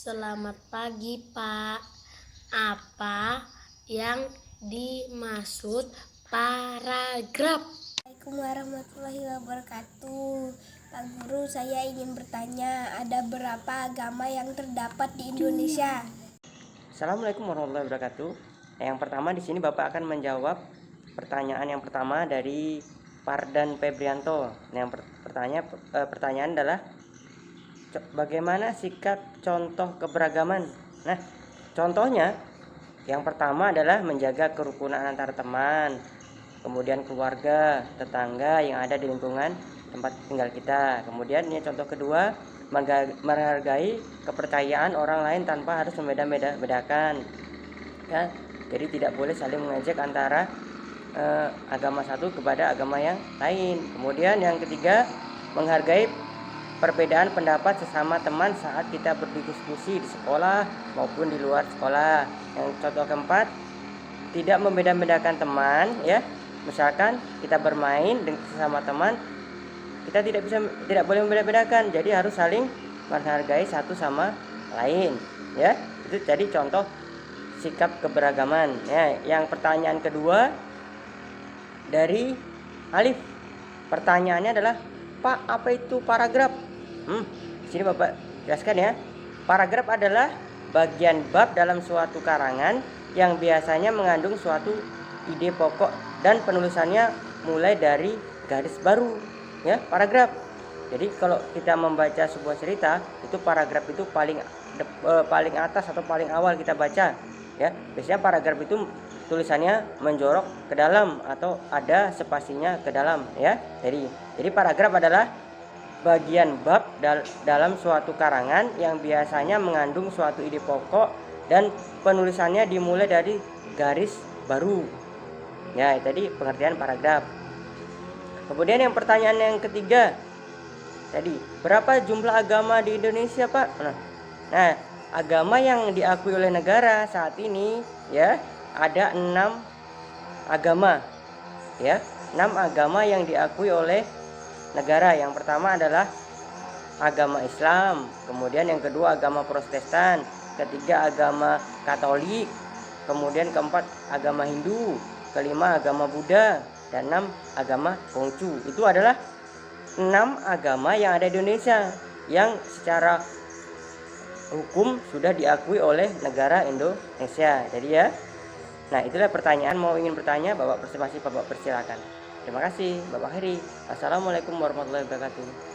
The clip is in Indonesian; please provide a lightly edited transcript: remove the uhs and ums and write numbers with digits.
Selamat pagi, Pak. Apa yang dimaksud paragraf? Assalamualaikum warahmatullahi wabarakatuh. Pak Guru, saya ingin bertanya, ada berapa agama yang terdapat di Indonesia? Assalamualaikum warahmatullahi wabarakatuh. Yang pertama di sini Bapak akan menjawab pertanyaan yang pertama dari Pardan Febrianto. Yang pertanyaan adalah bagaimana sikap contoh keberagaman? Nah, contohnya yang pertama adalah menjaga kerukunan antar teman, kemudian keluarga, tetangga yang ada di lingkungan tempat tinggal kita. Kemudian ini contoh kedua, menghargai kepercayaan orang lain tanpa harus membeda-bedakan. Ya, jadi tidak boleh saling mengejek antara agama satu kepada agama yang lain. Kemudian yang ketiga, menghargai perbedaan pendapat sesama teman saat kita berdiskusi di sekolah maupun di luar sekolah. Yang contoh keempat, tidak membeda-bedakan teman, ya. Misalkan kita bermain dengan sesama teman, kita tidak boleh membeda-bedakan, jadi harus saling menghargai satu sama lain, ya. Itu jadi contoh sikap keberagaman. Ya, yang pertanyaan kedua dari Alif. Pertanyaannya adalah, Pak, apa itu paragraf? Di sini Bapak jelaskan ya. Paragraf adalah bagian bab dalam suatu karangan yang biasanya mengandung suatu ide pokok dan penulisannya mulai dari garis baru, ya, paragraf. Jadi kalau kita membaca sebuah cerita, itu paragraf itu paling atas atau paling awal kita baca, ya. Biasanya paragraf itu tulisannya menjorok ke dalam atau ada spasinya ke dalam, ya. Jadi paragraf adalah bagian bab dalam suatu karangan yang biasanya mengandung suatu ide pokok dan penulisannya dimulai dari garis baru. Ya, tadi pengertian paragraf. Kemudian yang pertanyaan yang ketiga tadi, berapa jumlah agama di Indonesia, Pak? Nah, agama yang diakui oleh negara saat ini, ya, ada 6 agama, ya, 6 agama yang diakui oleh negara. Yang pertama adalah agama Islam, kemudian yang kedua agama Protestan, ketiga agama Katolik, kemudian keempat agama Hindu, kelima agama Buddha, dan 6 agama Konghucu. Itu adalah 6 agama yang ada di Indonesia yang secara hukum sudah diakui oleh negara Indonesia. Jadi ya, nah itulah pertanyaan. Mau ingin bertanya, Bapak persilakan. Terima kasih, Bapak Heri. Assalamualaikum warahmatullahi wabarakatuh.